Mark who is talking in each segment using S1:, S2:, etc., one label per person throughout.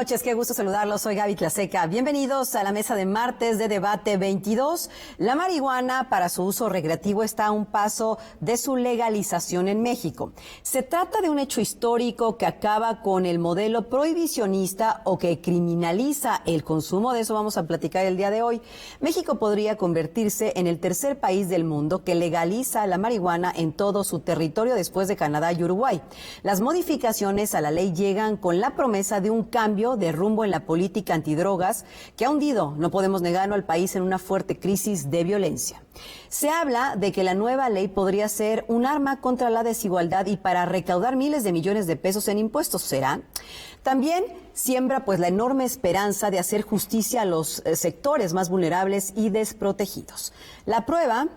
S1: noches, qué gusto saludarlos. Soy Gaby Tlaseca. Bienvenidos a la mesa de martes de Debate 22. La marihuana para su uso recreativo está a un paso de su legalización en México. Se trata de un hecho histórico que acaba con el modelo prohibicionista o que criminaliza el consumo. De eso vamos a platicar el día de hoy. México podría convertirse en el tercer país del mundo que legaliza la marihuana en todo su territorio después de Canadá y Uruguay. Las modificaciones a la ley llegan con la promesa de un cambio de rumbo en la política antidrogas que ha hundido, no podemos negarlo, al país en una fuerte crisis de violencia. Se habla de que la nueva ley podría ser un arma contra la desigualdad y para recaudar miles de millones de pesos en impuestos. ¿Será? También siembra pues la enorme esperanza de hacer justicia a los sectores más vulnerables y desprotegidos. La prueba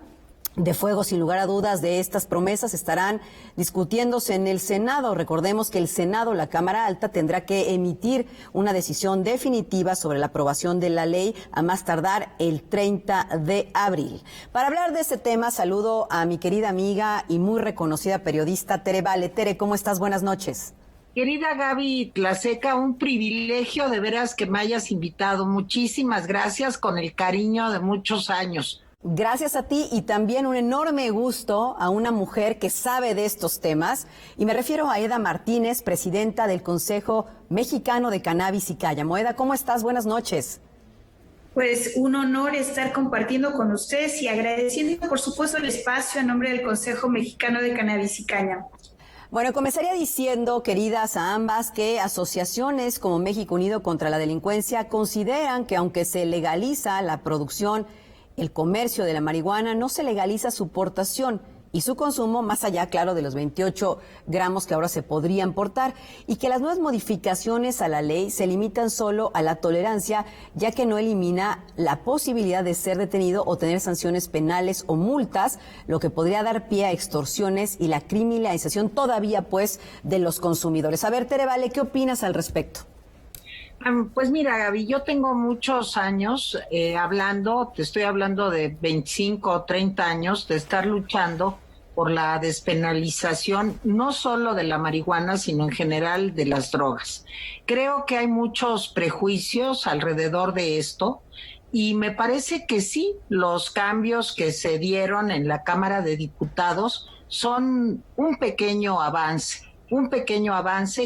S1: de fuego, sin lugar a dudas, de estas promesas estarán discutiéndose en el Senado. Recordemos que el Senado, la Cámara Alta, tendrá que emitir una decisión definitiva sobre la aprobación de la ley a más tardar el 30 de abril. Para hablar de este tema, saludo a mi querida amiga y muy reconocida periodista Tere Vale. Tere, ¿cómo estás? Buenas noches.
S2: Querida Gaby Tlaseca, un privilegio de veras que me hayas invitado. Muchísimas gracias, con el cariño de muchos años.
S1: Gracias a ti y también un enorme gusto a una mujer que sabe de estos temas, y me refiero a Eda Martínez, presidenta del Consejo Mexicano de Cannabis y Cáñamo. Eda, ¿cómo estás? Buenas noches.
S3: Pues un honor estar compartiendo con ustedes y agradeciendo, por supuesto, el espacio a nombre del Consejo Mexicano de Cannabis y Cáñamo.
S1: Bueno, comenzaría diciendo, queridas a ambas, que asociaciones como México Unido contra la Delincuencia consideran que aunque se legaliza la producción, el comercio de la marihuana, no se legaliza su portación y su consumo más allá, claro, de los 28 gramos que ahora se podrían portar, y que las nuevas modificaciones a la ley se limitan solo a la tolerancia, ya que no elimina la posibilidad de ser detenido o tener sanciones penales o multas, lo que podría dar pie a extorsiones y la criminalización todavía, pues, de los consumidores. A ver, Tere Vale, ¿qué opinas al respecto?
S2: Pues mira, Gaby, yo tengo muchos años te estoy hablando de 25 o 30 años de estar luchando por la despenalización, no solo de la marihuana, sino en general de las drogas. Creo que hay muchos prejuicios alrededor de esto y me parece que sí, los cambios que se dieron en la Cámara de Diputados son un pequeño avance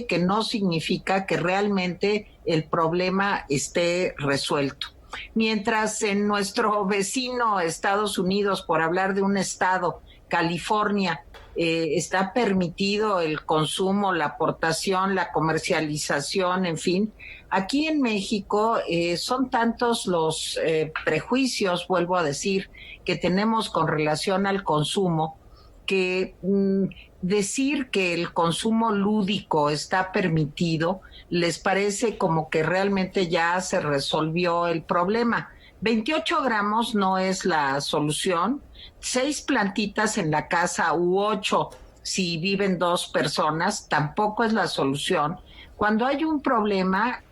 S2: que no significa que realmente el problema esté resuelto. Mientras en nuestro vecino Estados Unidos, por hablar de un estado, California, está permitido el consumo, la aportación, la comercialización, en fin, aquí en México son tantos los prejuicios, vuelvo a decir, que tenemos con relación al consumo, que decir que el consumo lúdico está permitido les parece como que realmente ya se resolvió el problema. 28 gramos no es la solución, 6 plantitas en la casa u 8 si viven 2 personas tampoco es la solución. Cuando hay un problema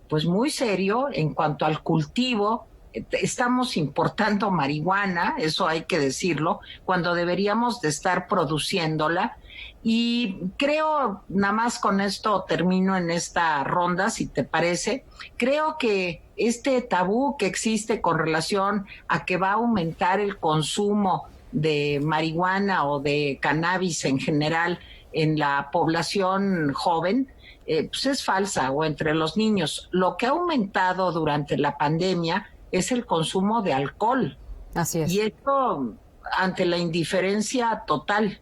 S2: pues muy serio en cuanto al cultivo, estamos importando marihuana, eso hay que decirlo, cuando deberíamos de estar produciéndola. Y creo, nada más con esto termino en esta ronda, si te parece, creo que este tabú que existe con relación a que va a aumentar el consumo de marihuana o de cannabis en general en la población joven, pues es falsa, o entre los niños. Lo que ha aumentado durante la pandemia es el consumo de alcohol.
S1: Así es.
S2: Y esto ante la indiferencia total.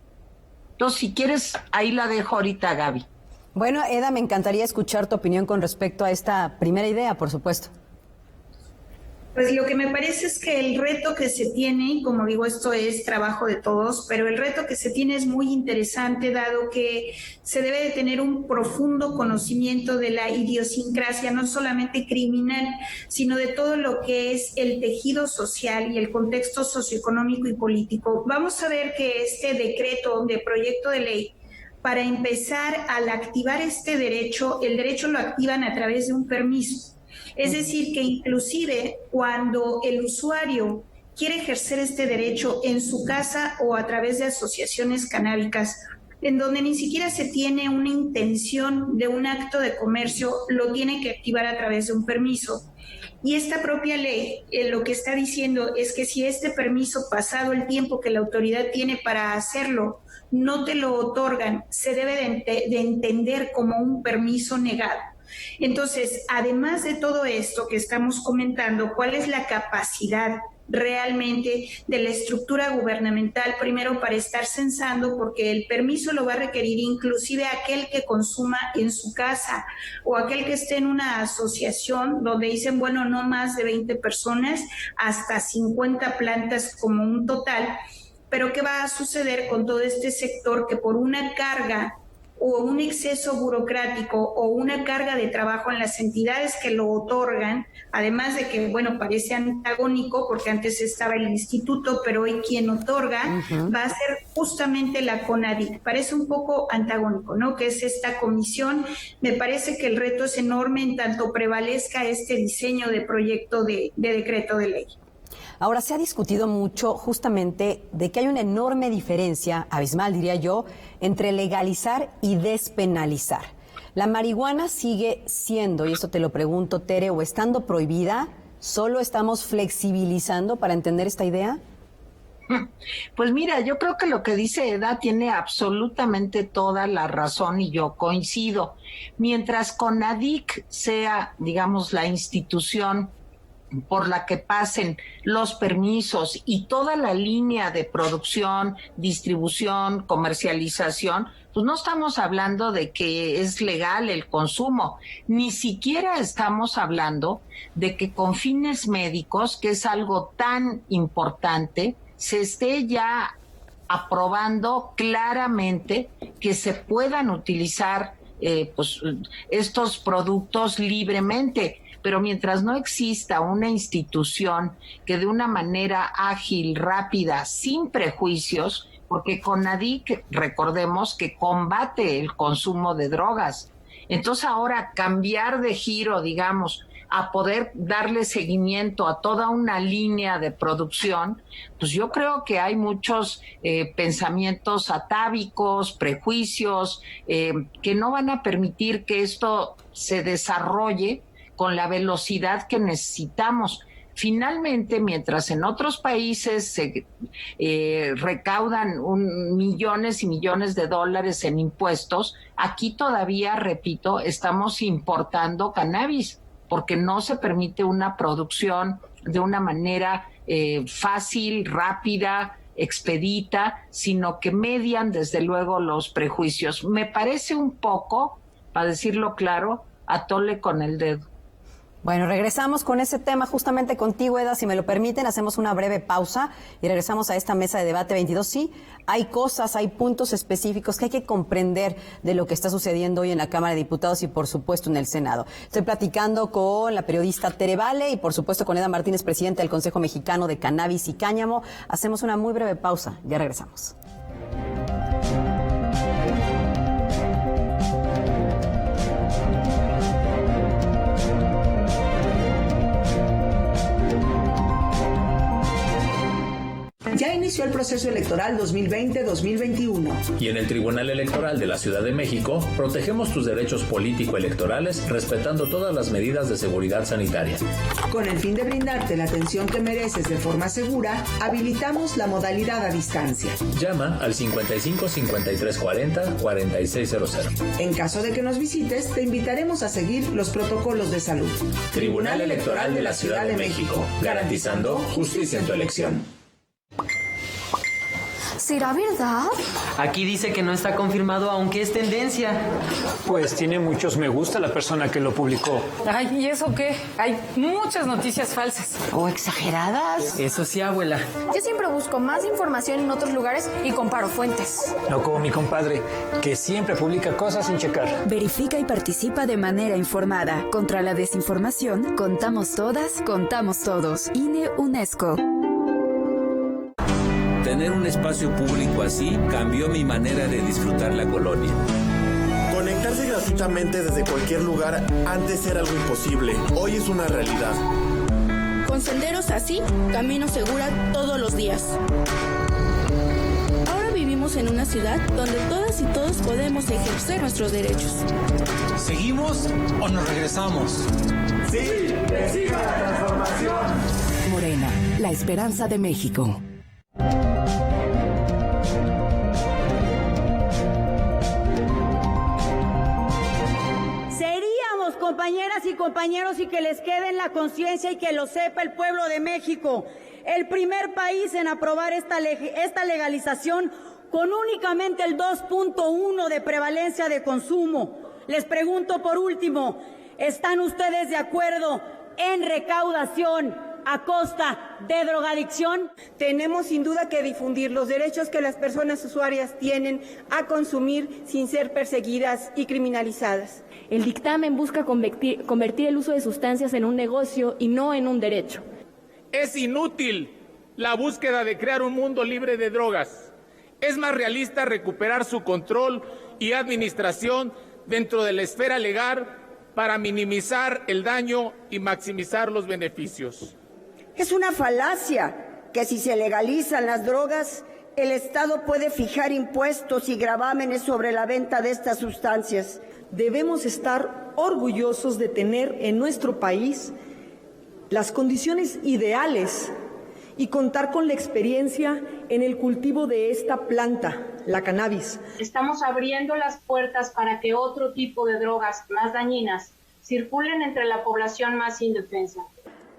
S2: Entonces, si quieres, ahí la dejo ahorita, Gaby.
S1: Bueno, Eda, me encantaría escuchar tu opinión con respecto a esta primera idea, por supuesto.
S3: Pues lo que me parece es que el reto que se tiene, como digo, esto es trabajo de todos, pero el reto que se tiene es muy interesante, dado que se debe de tener un profundo conocimiento de la idiosincrasia, no solamente criminal, sino de todo lo que es el tejido social y el contexto socioeconómico y político. Vamos a ver que este decreto de proyecto de ley, para empezar, al activar este derecho, el derecho lo activan a través de un permiso. Es decir, que inclusive cuando el usuario quiere ejercer este derecho en su casa o a través de asociaciones canábicas, en donde ni siquiera se tiene una intención de un acto de comercio, lo tiene que activar a través de un permiso. Y esta propia ley lo que está diciendo es que si este permiso, pasado el tiempo que la autoridad tiene para hacerlo, no te lo otorgan, se debe de entender como un permiso negado. Entonces, además de todo esto que estamos comentando, ¿cuál es la capacidad realmente de la estructura gubernamental, primero para estar censando, porque el permiso lo va a requerir inclusive aquel que consuma en su casa o aquel que esté en una asociación donde dicen, bueno, no más de 20 personas, hasta 50 plantas como un total? Pero ¿qué va a suceder con todo este sector que por una carga o un exceso burocrático o una carga de trabajo en las entidades que lo otorgan, además de que, bueno, parece antagónico porque antes estaba el instituto, pero hoy quien otorga va a ser justamente la CONADIC? Parece un poco antagónico, ¿no? Que es esta comisión. Me parece que el reto es enorme en tanto prevalezca este diseño de proyecto de decreto de ley.
S1: Ahora, se ha discutido mucho justamente de que hay una enorme diferencia, abismal diría yo, entre legalizar y despenalizar. ¿La marihuana sigue siendo, y esto te lo pregunto, Tere, o estando prohibida? ¿Solo estamos flexibilizando para entender esta idea?
S2: Pues mira, yo creo que lo que dice Eda tiene absolutamente toda la razón y yo coincido. Mientras CONADIC sea, digamos, la institución por la que pasen los permisos y toda la línea de producción, distribución, comercialización, pues no estamos hablando de que es legal el consumo, ni siquiera estamos hablando de que con fines médicos, que es algo tan importante, se esté ya aprobando claramente que se puedan utilizar pues estos productos libremente. Pero mientras no exista una institución que de una manera ágil, rápida, sin prejuicios, porque CONADIC, recordemos que combate el consumo de drogas. Entonces ahora cambiar de giro, digamos, a poder darle seguimiento a toda una línea de producción, pues yo creo que hay muchos pensamientos atávicos, prejuicios, que no van a permitir que esto se desarrolle con la velocidad que necesitamos. Finalmente, mientras en otros países se recaudan millones y millones de dólares en impuestos, aquí todavía, repito, estamos importando cannabis, porque no se permite una producción de una manera fácil, rápida, expedita, sino que median desde luego los prejuicios. Me parece un poco, para decirlo claro, atole con el dedo.
S1: Bueno, regresamos con ese tema justamente contigo, Eda. Si me lo permiten, hacemos una breve pausa y regresamos a esta mesa de debate 22. Sí, hay cosas, hay puntos específicos que hay que comprender de lo que está sucediendo hoy en la Cámara de Diputados y, por supuesto, en el Senado. Estoy platicando con la periodista Tere Vale y, por supuesto, con Eda Martínez, presidenta del Consejo Mexicano de Cannabis y Cáñamo. Hacemos una muy breve pausa. Ya regresamos.
S4: Ya inició el proceso electoral 2020-2021.
S5: Y en el Tribunal Electoral de la Ciudad de México, protegemos tus derechos político-electorales respetando todas las medidas de seguridad sanitaria.
S4: Con el fin de brindarte la atención que mereces de forma segura, habilitamos la modalidad a distancia.
S5: Llama al 55 53 40 4600.
S4: En caso de que nos visites, te invitaremos a seguir los protocolos de salud.
S5: Tribunal Electoral de la Ciudad de México, garantizando justicia en tu elección.
S6: ¿Será verdad?
S7: Aquí dice que no está confirmado, aunque es tendencia.
S8: Pues tiene muchos me gusta la persona que lo publicó.
S9: Ay, ¿y eso qué? Hay muchas noticias falsas.
S6: ¿O exageradas?
S7: Eso sí, abuela.
S6: Yo siempre busco más información en otros lugares y comparo fuentes.
S8: No como mi compadre, que siempre publica cosas sin checar.
S10: Verifica y participa de manera informada. Contra la desinformación, contamos todas, contamos todos. INE UNESCO.
S11: Tener un espacio público así cambió mi manera de disfrutar la colonia.
S12: Conectarse gratuitamente desde cualquier lugar antes era algo imposible. Hoy es una realidad.
S13: Con senderos así, camino segura todos los días. Ahora vivimos vivimos en una ciudad donde todas y todos podemos ejercer nuestros derechos.
S14: ¿Seguimos o nos regresamos?
S15: Sí, que siga la transformación.
S16: Morena, la esperanza de México.
S17: Seríamos, compañeras y compañeros, y que les quede en la conciencia y que lo sepa el pueblo de México, el primer país en aprobar esta legalización con únicamente el 2.1 de prevalencia de consumo. Les pregunto por último, ¿están ustedes de acuerdo en recaudación a costa de drogadicción?
S18: Tenemos sin duda que difundir los derechos que las personas usuarias tienen a consumir sin ser perseguidas y criminalizadas.
S6: El dictamen busca convertir el uso de sustancias en un negocio y no en un derecho.
S19: Es inútil la búsqueda de crear un mundo libre de drogas. Es más realista recuperar su control y administración dentro de la esfera legal para minimizar el daño y maximizar los beneficios.
S17: Es una falacia que si se legalizan las drogas, el Estado puede fijar impuestos y gravámenes sobre la venta de estas sustancias.
S20: Debemos estar orgullosos de tener en nuestro país las condiciones ideales y contar con la experiencia en el cultivo de esta planta, la cannabis.
S21: Estamos abriendo las puertas para que otro tipo de drogas más dañinas circulen entre la población más indefensa.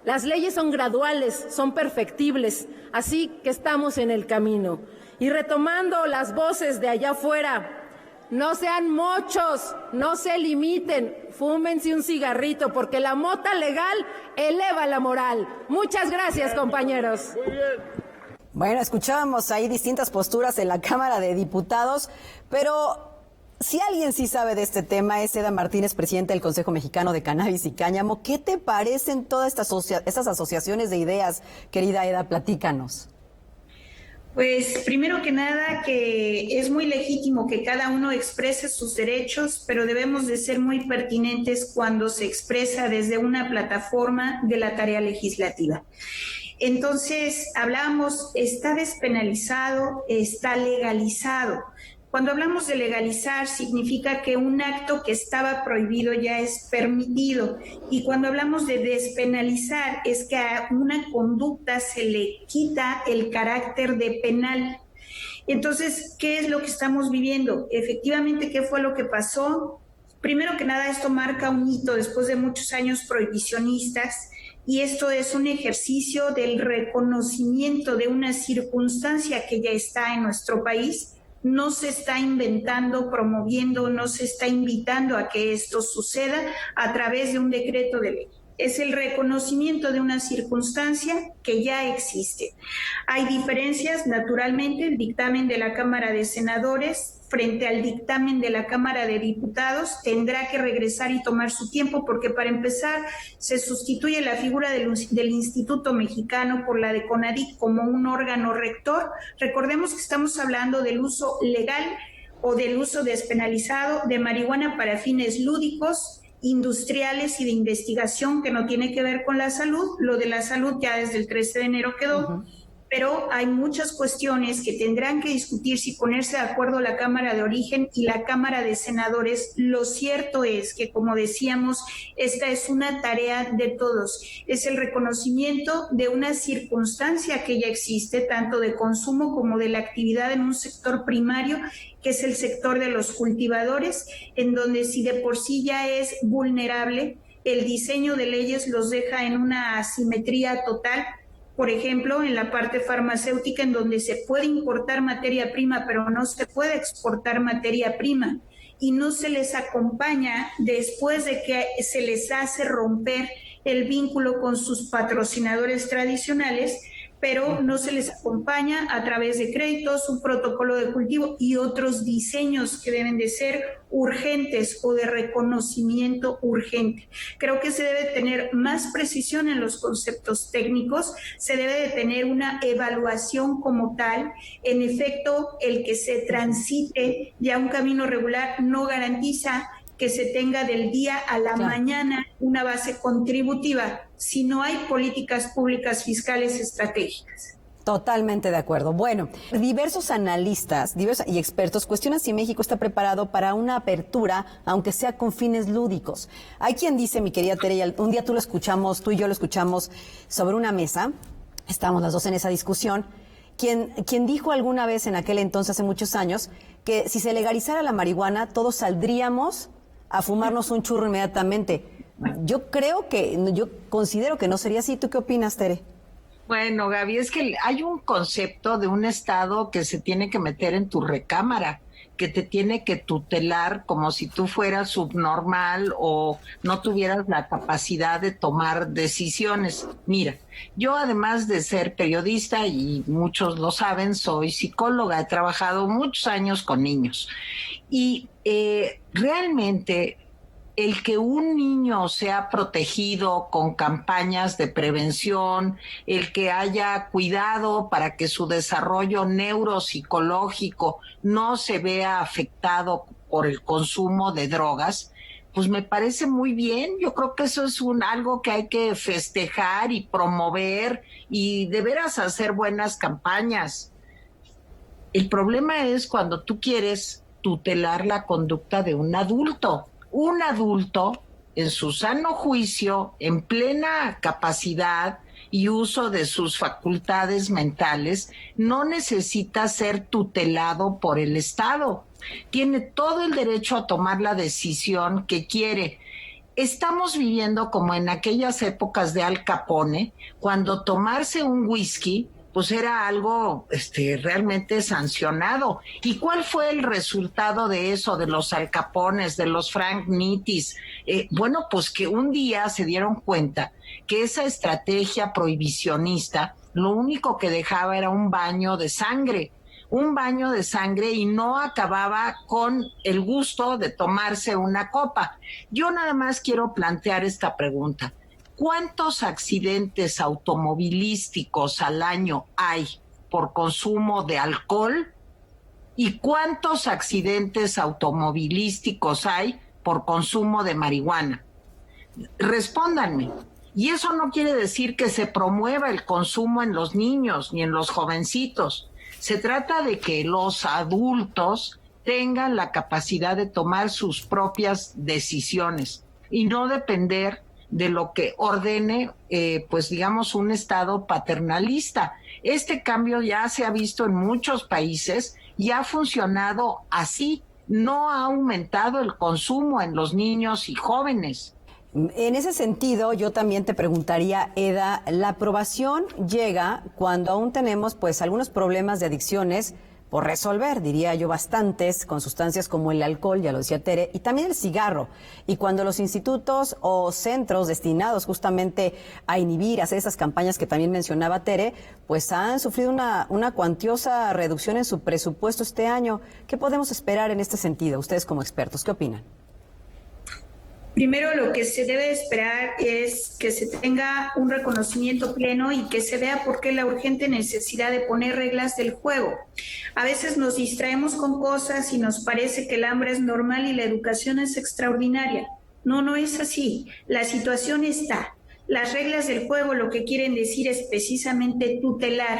S6: Las leyes son graduales, son perfectibles, así que estamos en el camino. Y retomando las voces de allá afuera, no sean mochos, no se limiten, fúmense un cigarrito, porque la mota legal eleva la moral. Muchas gracias, compañeros.
S19: Muy bien.
S1: Bueno, escuchábamos ahí distintas posturas en la Cámara de Diputados, pero si alguien sí sabe de este tema es Eda Martínez, presidenta del Consejo Mexicano de Cannabis y Cáñamo. ¿Qué te parecen todas estas asociaciones de ideas, querida Eda? Platícanos.
S3: Pues primero que nada que es muy legítimo que cada uno exprese sus derechos, pero debemos de ser muy pertinentes cuando se expresa desde una plataforma de la tarea legislativa. Entonces, hablábamos, está despenalizado, está legalizado. Cuando hablamos de legalizar, significa que un acto que estaba prohibido ya es permitido. Y cuando hablamos de despenalizar, es que a una conducta se le quita el carácter de penal. Entonces, ¿qué es lo que estamos viviendo? Efectivamente, ¿qué fue lo que pasó? Primero que nada, esto marca un hito después de muchos años prohibicionistas. Y esto es un ejercicio del reconocimiento de una circunstancia que ya está en nuestro país. No se está inventando, promoviendo, no se está invitando a que esto suceda a través de un decreto de ley. Es el reconocimiento de una circunstancia que ya existe. Hay diferencias, naturalmente, el dictamen de la Cámara de Senadores frente al dictamen de la Cámara de Diputados tendrá que regresar y tomar su tiempo, porque para empezar se sustituye la figura del Instituto Mexicano por la de CONADIC como un órgano rector. Recordemos que estamos hablando del uso legal o del uso despenalizado de marihuana para fines lúdicos, industriales y de investigación, que no tiene que ver con la salud. Lo de la salud ya desde el 13 de enero quedó. Pero hay muchas cuestiones que tendrán que discutirse y ponerse de acuerdo la Cámara de Origen y la Cámara de Senadores. Lo cierto es que, como decíamos, esta es una tarea de todos. Es el reconocimiento de una circunstancia que ya existe, tanto de consumo como de la actividad en un sector primario, que es el sector de los cultivadores, en donde si de por sí ya es vulnerable, el diseño de leyes los deja en una asimetría total. Por ejemplo, en la parte farmacéutica, en donde se puede importar materia prima, pero no se puede exportar materia prima, y no se les acompaña después de que se les hace romper el vínculo con sus patrocinadores tradicionales, pero no se les acompaña a través de créditos, un protocolo de cultivo y otros diseños que deben de ser urgentes o de reconocimiento urgente. Creo que se debe tener más precisión en los conceptos técnicos, se debe de tener una evaluación como tal. En efecto, el que se transite ya un camino regular no garantiza que se tenga del día a la mañana una base contributiva si no hay políticas públicas fiscales estratégicas.
S1: Totalmente de acuerdo. Bueno, diversos analistas y expertos cuestionan si México está preparado para una apertura, aunque sea con fines lúdicos. Hay quien dice, mi querida Tere, un día tú y yo lo escuchamos sobre una mesa, estábamos las dos en esa discusión, quien dijo alguna vez en aquel entonces, hace muchos años, que si se legalizara la marihuana, todos saldríamos a fumarnos un churro inmediatamente. Yo considero que no sería así. ¿Tú qué opinas, Tere?
S2: Bueno, Gaby, es que hay un concepto de un Estado que se tiene que meter en tu recámara, que te tiene que tutelar como si tú fueras subnormal o no tuvieras la capacidad de tomar decisiones. Mira, yo además de ser periodista, y muchos lo saben, soy psicóloga, he trabajado muchos años con niños. Y realmente el que un niño sea protegido con campañas de prevención, el que haya cuidado para que su desarrollo neuropsicológico no se vea afectado por el consumo de drogas, pues me parece muy bien. Yo creo que eso es algo que hay que festejar y promover y de veras hacer buenas campañas. El problema es cuando tú quieres tutelar la conducta de un adulto. Un adulto, en su sano juicio, en plena capacidad y uso de sus facultades mentales, no necesita ser tutelado por el Estado. Tiene todo el derecho a tomar la decisión que quiere. Estamos viviendo como en aquellas épocas de Al Capone, cuando tomarse un whisky pues era algo realmente sancionado. ¿Y cuál fue el resultado de eso, de los Al Capones, de los Frank Nittis? Bueno, pues que un día se dieron cuenta que esa estrategia prohibicionista lo único que dejaba era un baño de sangre y no acababa con el gusto de tomarse una copa. Yo nada más quiero plantear esta pregunta. ¿Cuántos accidentes automovilísticos al año hay por consumo de alcohol? ¿Y cuántos accidentes automovilísticos hay por consumo de marihuana? Respóndanme. Y eso no quiere decir que se promueva el consumo en los niños ni en los jovencitos. Se trata de que los adultos tengan la capacidad de tomar sus propias decisiones y no depender de lo que ordene, un Estado paternalista. Este cambio ya se ha visto en muchos países y ha funcionado así. No ha aumentado el consumo en los niños y jóvenes.
S1: En ese sentido, yo también te preguntaría, Eda, la aprobación llega cuando aún tenemos algunos problemas de adicciones por resolver, diría yo, bastantes, con sustancias como el alcohol, ya lo decía Tere, y también el cigarro. Y cuando los institutos o centros destinados justamente a inhibir, a hacer esas campañas que también mencionaba Tere, pues han sufrido una cuantiosa reducción en su presupuesto este año. ¿Qué podemos esperar en este sentido? Ustedes como expertos, ¿qué opinan?
S3: Primero, lo que se debe esperar es que se tenga un reconocimiento pleno y que se vea por qué la urgente necesidad de poner reglas del juego. A veces nos distraemos con cosas y nos parece que el hambre es normal y la educación es extraordinaria. No, no es así. La situación está. Las reglas del juego lo que quieren decir es precisamente tutelar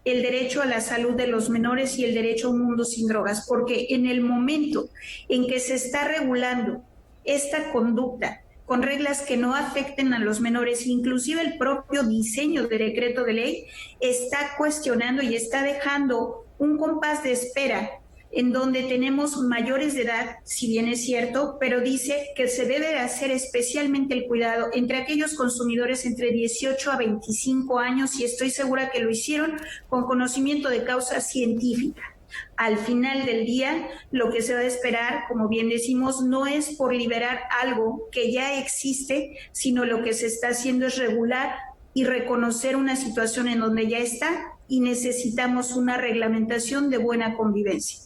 S3: el derecho a la salud de los menores y el derecho a un mundo sin drogas, porque en el momento en que se está regulando esta conducta con reglas que no afecten a los menores, inclusive el propio diseño del decreto de ley está cuestionando y está dejando un compás de espera en donde tenemos mayores de edad, si bien es cierto, pero dice que se debe hacer especialmente el cuidado entre aquellos consumidores entre 18 a 25 años y estoy segura que lo hicieron con conocimiento de causa científica. Al final del día, lo que se va a esperar, como bien decimos, no es por liberar algo que ya existe, sino lo que se está haciendo es regular y reconocer una situación en donde ya está y necesitamos una reglamentación de buena convivencia.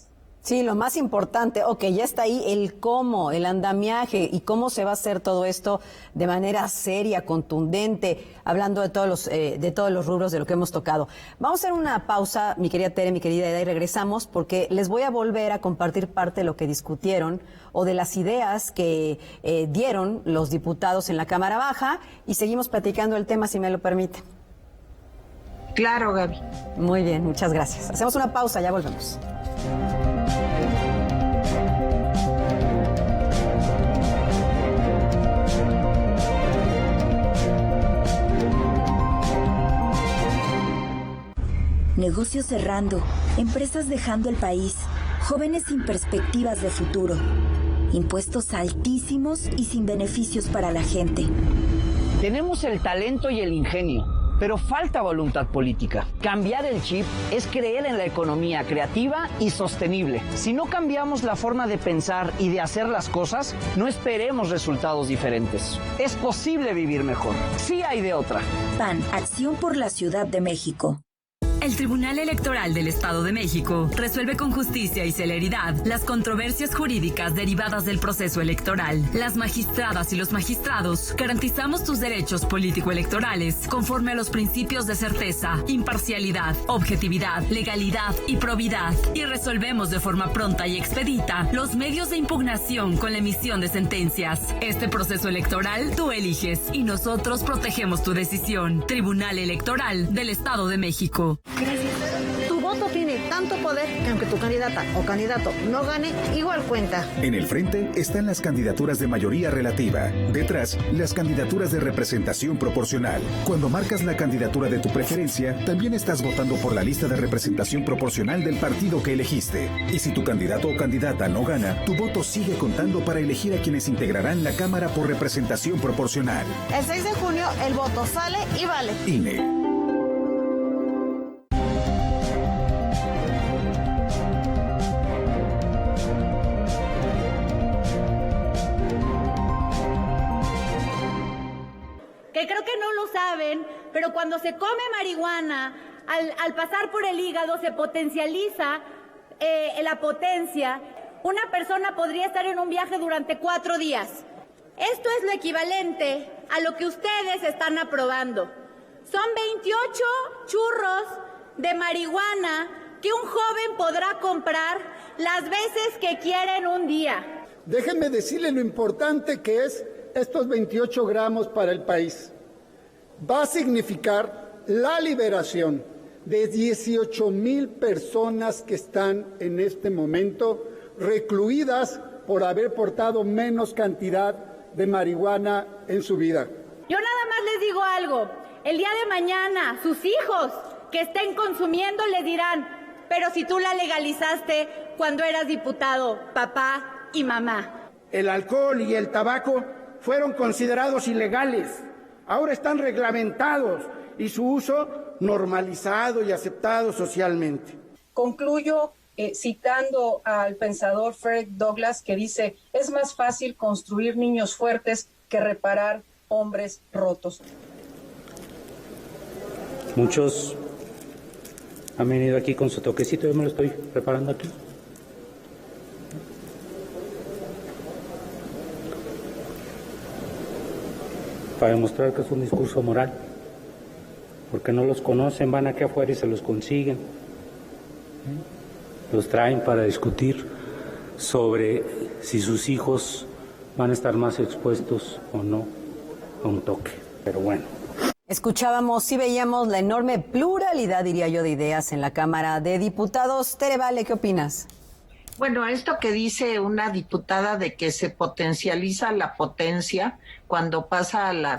S1: Sí, lo más importante, ya está ahí el cómo, el andamiaje y cómo se va a hacer todo esto de manera seria, contundente, hablando de todos los rubros de lo que hemos tocado. Vamos a hacer una pausa, mi querida Tere, mi querida Eda, y regresamos porque les voy a volver a compartir parte de lo que discutieron o de las ideas que dieron los diputados en la Cámara Baja y seguimos platicando el tema, si me lo permite.
S2: Claro, Gaby.
S1: Muy bien, muchas gracias. Hacemos una pausa, ya volvemos.
S4: Negocios cerrando, empresas dejando el país, jóvenes sin perspectivas de futuro, impuestos altísimos y sin beneficios para la gente.
S22: Tenemos el talento y el ingenio, pero falta voluntad política. Cambiar el chip es creer en la economía creativa y sostenible. Si no cambiamos la forma de pensar y de hacer las cosas, no esperemos resultados diferentes. Es posible vivir mejor. Sí hay de otra.
S4: PAN, Acción por la Ciudad de México.
S23: El Tribunal Electoral del Estado de México resuelve con justicia y celeridad las controversias jurídicas derivadas del proceso electoral. Las magistradas y los magistrados garantizamos tus derechos político-electorales conforme a los principios de certeza, imparcialidad, objetividad, legalidad y probidad, y resolvemos de forma pronta y expedita los medios de impugnación con la emisión de sentencias. Este proceso electoral tú eliges y nosotros protegemos tu decisión. Tribunal Electoral del Estado de México.
S24: Tu voto tiene tanto poder que aunque tu candidata o candidato no gane, igual cuenta.
S25: En el frente están las candidaturas de mayoría relativa. Detrás, las candidaturas de representación proporcional. Cuando marcas la candidatura de tu preferencia, también estás votando por la lista de representación proporcional del partido que elegiste. Y si tu candidato o candidata no gana, tu voto sigue contando para elegir a quienes integrarán la Cámara por representación proporcional.
S24: El 6 de junio, el voto sale y vale.
S25: INE.
S17: Que creo que no lo saben, pero cuando se come marihuana, al pasar por el hígado se potencializa la potencia. Una persona podría estar en un viaje durante 4 días. Esto es lo equivalente a lo que ustedes están aprobando. Son 28 churros de marihuana que un joven podrá comprar las veces que quiera en un día.
S26: Déjenme decirle lo importante que es estos 28 gramos para el país. Va a significar la liberación de 18,000 personas que están en este momento recluidas por haber portado menos cantidad de marihuana en su vida.
S17: Yo nada más les digo algo. El día de mañana, sus hijos que estén consumiendo les dirán, pero si tú la legalizaste cuando eras diputado, papá y mamá.
S27: El alcohol y el tabaco fueron considerados ilegales, ahora están reglamentados y su uso normalizado y aceptado socialmente.
S28: Concluyo citando al pensador Frederick Douglass, que dice: es más fácil construir niños fuertes que reparar hombres rotos.
S8: Muchos han venido aquí con su toquecito, yo me lo estoy preparando aquí. Para demostrar que es un discurso moral, porque no los conocen, van aquí afuera y se los consiguen, los traen para discutir sobre si sus hijos van a estar más expuestos o no a un toque, pero bueno.
S1: Escuchábamos y veíamos la enorme pluralidad, diría yo, de ideas en la Cámara de Diputados. Tere Vale, ¿qué opinas?
S2: Bueno, esto que dice una diputada de que se potencializa la potencia cuando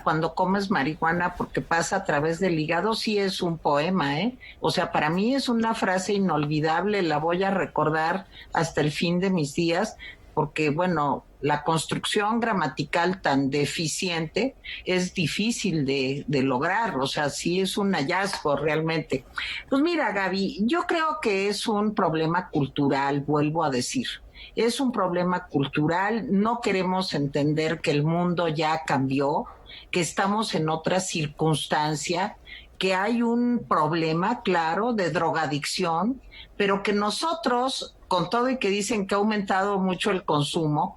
S2: cuando comes marihuana porque pasa a través del hígado, sí es un poema, ¿eh? O sea, para mí es una frase inolvidable, la voy a recordar hasta el fin de mis días, porque, bueno, la construcción gramatical tan deficiente es difícil de lograr, o sea, sí es un hallazgo realmente. Pues mira, Gaby, yo creo que es un problema cultural, vuelvo a decir. Es un problema cultural, no queremos entender que el mundo ya cambió, que estamos en otra circunstancia, que hay un problema, claro, de drogadicción, pero que nosotros, con todo y que dicen que ha aumentado mucho el consumo,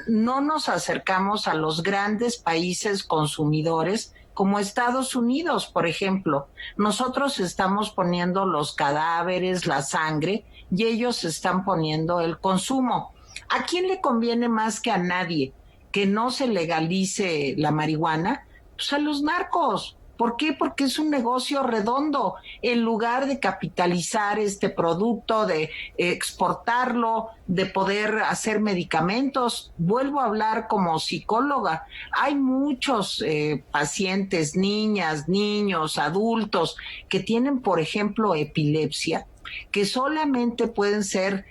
S2: no nos acercamos a los grandes países consumidores como Estados Unidos, por ejemplo. Nosotros estamos poniendo los cadáveres, la sangre, y ellos están poniendo el consumo. ¿A quién le conviene más que a nadie que no se legalice la marihuana? Pues a los narcos. ¿Por qué? Porque es un negocio redondo. En lugar de capitalizar este producto, de exportarlo, de poder hacer medicamentos, vuelvo a hablar como psicóloga. Hay muchos pacientes, niñas, niños, adultos, que tienen, por ejemplo, epilepsia, que solamente pueden ser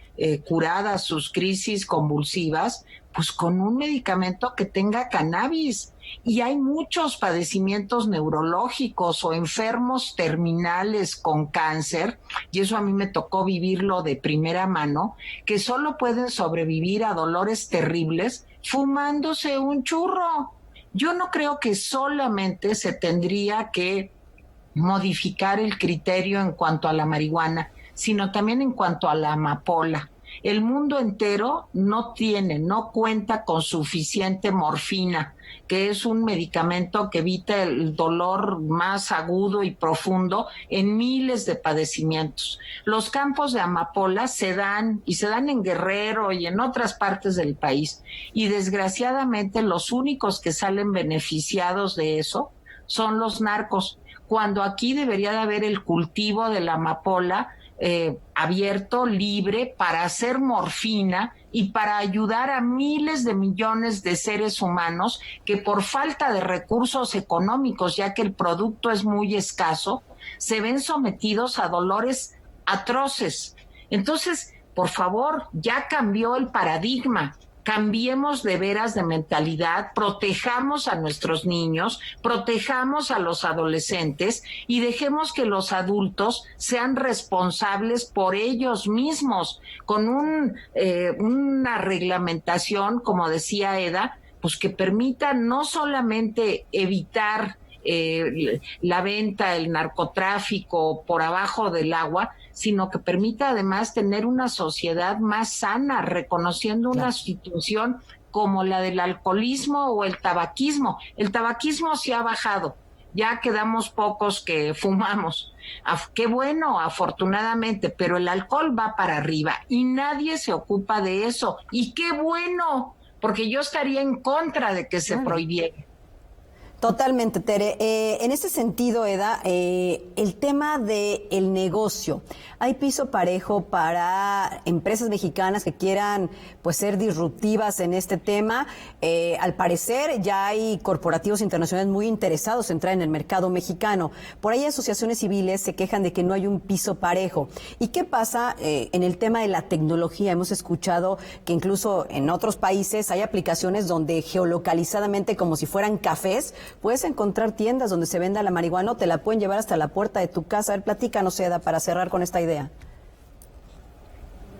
S2: curadas sus crisis convulsivas, pues con un medicamento que tenga cannabis. Y hay muchos padecimientos neurológicos o enfermos terminales con cáncer, y eso a mí me tocó vivirlo de primera mano, que solo pueden sobrevivir a dolores terribles fumándose un churro. Yo no creo que solamente se tendría que modificar el criterio en cuanto a la marihuana, sino también en cuanto a la amapola. El mundo entero no cuenta con suficiente morfina, que es un medicamento que evita el dolor más agudo y profundo en miles de padecimientos. Los campos de amapola se dan en Guerrero y en otras partes del país, y desgraciadamente los únicos que salen beneficiados de eso son los narcos, cuando aquí debería de haber el cultivo de la amapola abierto, libre, para hacer morfina y para ayudar a miles de millones de seres humanos que por falta de recursos económicos, ya que el producto es muy escaso, se ven sometidos a dolores atroces. Entonces, por favor, ya cambió el paradigma. Cambiemos de veras de mentalidad, protejamos a nuestros niños, protejamos a los adolescentes y dejemos que los adultos sean responsables por ellos mismos, con una reglamentación, como decía Eda, pues que permita no solamente evitar la venta, el narcotráfico por abajo del agua, sino que permita además tener una sociedad más sana, reconociendo una situación como la del alcoholismo o el tabaquismo. El tabaquismo sí ha bajado, ya quedamos pocos que fumamos. Qué bueno, afortunadamente, pero el alcohol va para arriba y nadie se ocupa de eso. Y qué bueno, porque yo estaría en contra de que se prohibiera.
S1: Totalmente, Tere. En ese sentido, Eda, el tema del negocio. ¿Hay piso parejo para empresas mexicanas que quieran pues ser disruptivas en este tema? Al parecer ya hay corporativos internacionales muy interesados en entrar en el mercado mexicano. Por ahí asociaciones civiles se quejan de que no hay un piso parejo. ¿Y qué pasa en el tema de la tecnología? Hemos escuchado que incluso en otros países hay aplicaciones donde geolocalizadamente, como si fueran cafés, puedes encontrar tiendas donde se venda la marihuana o te la pueden llevar hasta la puerta de tu casa. A ver, platícanos, Eda, para cerrar con esta idea.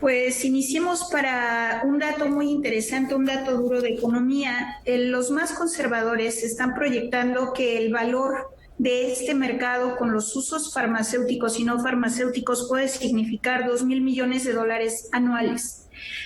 S3: Pues iniciemos para un dato muy interesante, un dato duro de economía. Los más conservadores están proyectando que el valor de este mercado con los usos farmacéuticos y no farmacéuticos puede significar $2,000 millones anuales.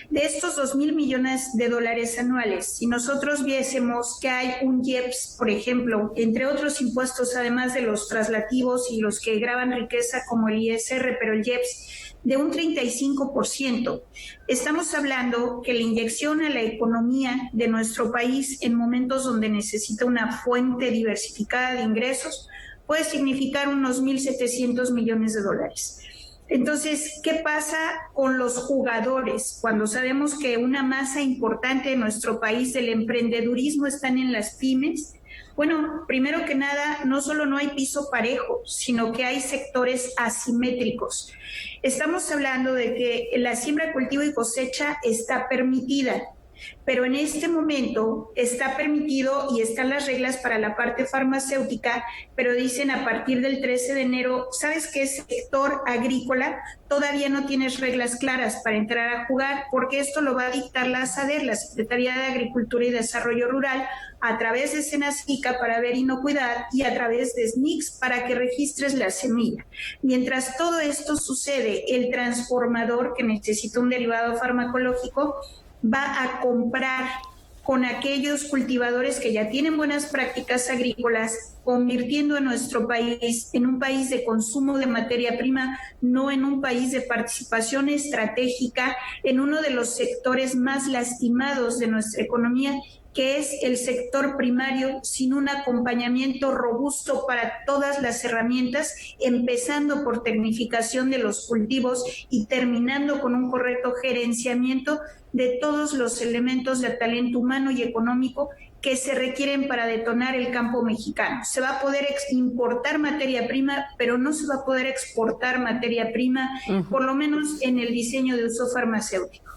S3: De estos $2,000 millones anuales, si nosotros viésemos que hay un IEPS, por ejemplo, entre otros impuestos, además de los traslativos y los que gravan riqueza como el ISR, pero el IEPS de un 35%, estamos hablando que la inyección a la economía de nuestro país en momentos donde necesita una fuente diversificada de ingresos puede significar unos $1,700 millones. Entonces, ¿qué pasa con los jugadores? Cuando sabemos que una masa importante de nuestro país del emprendedurismo están en las pymes. Bueno, primero que nada, no solo no hay piso parejo, sino que hay sectores asimétricos. Estamos hablando de que la siembra, cultivo y cosecha está permitida, pero en este momento está permitido y están las reglas para la parte farmacéutica, pero dicen a partir del 13 de enero, ¿sabes qué sector agrícola? Todavía no tienes reglas claras para entrar a jugar, porque esto lo va a dictar la SADER, la Secretaría de Agricultura y Desarrollo Rural, a través de Senacica para ver inocuidad y a través de SNICS para que registres la semilla. Mientras todo esto sucede, el transformador que necesita un derivado farmacológico va a comprar con aquellos cultivadores que ya tienen buenas prácticas agrícolas, convirtiendo a nuestro país en un país de consumo de materia prima, no en un país de participación estratégica en uno de los sectores más lastimados de nuestra economía, que es el sector primario, sin un acompañamiento robusto para todas las herramientas, empezando por tecnificación de los cultivos y terminando con un correcto gerenciamiento de todos los elementos de talento humano y económico que se requieren para detonar el campo mexicano. Se va a poder importar materia prima, pero no se va a poder exportar materia prima, por lo menos en el diseño de uso farmacéutico.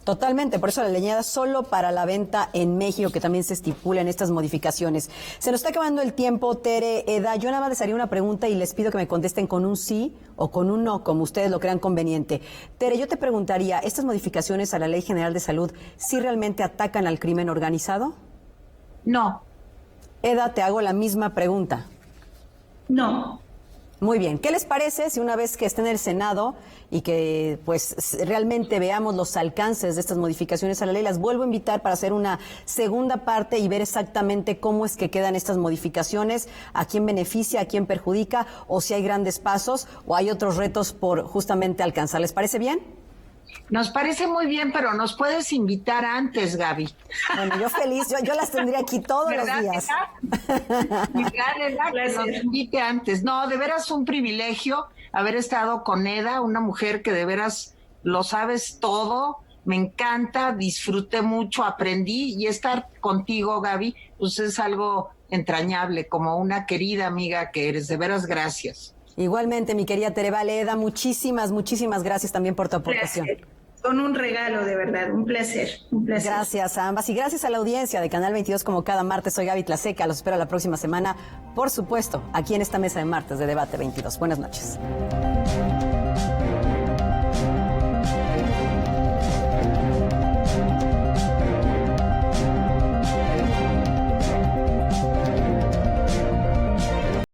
S1: Totalmente, por eso la leñada solo para la venta en México, que también se estipula en estas modificaciones. Se nos está acabando el tiempo, Tere, Eda. Yo nada más les haría una pregunta y les pido que me contesten con un sí o con un no, como ustedes lo crean conveniente. Tere, yo te preguntaría, ¿estas modificaciones a la Ley General de Salud sí realmente atacan al crimen organizado?
S3: No.
S1: Eda, te hago la misma pregunta.
S3: No.
S1: Muy bien. ¿Qué les parece si una vez que esté en el Senado y que pues realmente veamos los alcances de estas modificaciones a la ley, las vuelvo a invitar para hacer una segunda parte y ver exactamente cómo es que quedan estas modificaciones, a quién beneficia, a quién perjudica, o si hay grandes pasos o hay otros retos por justamente alcanzar? ¿Les parece bien?
S2: Nos parece muy bien, pero nos puedes invitar antes, Gaby.
S1: Bueno, yo feliz, yo las tendría aquí todos los días.
S2: Que nos invite antes. No, de veras un privilegio haber estado con Eda, una mujer que de veras lo sabes todo, me encanta, disfruté mucho, aprendí, y estar contigo, Gaby, pues es algo entrañable, como una querida amiga que eres. De veras, gracias.
S1: Igualmente, mi querida Tere Valeda, muchísimas gracias también por tu aportación.
S3: Con un regalo, de verdad, un placer, un placer.
S1: Gracias a ambas y gracias a la audiencia de Canal 22 como cada martes. Soy Gaby Tlaseca, los espero la próxima semana, por supuesto, aquí en esta mesa de martes de Debate 22. Buenas noches.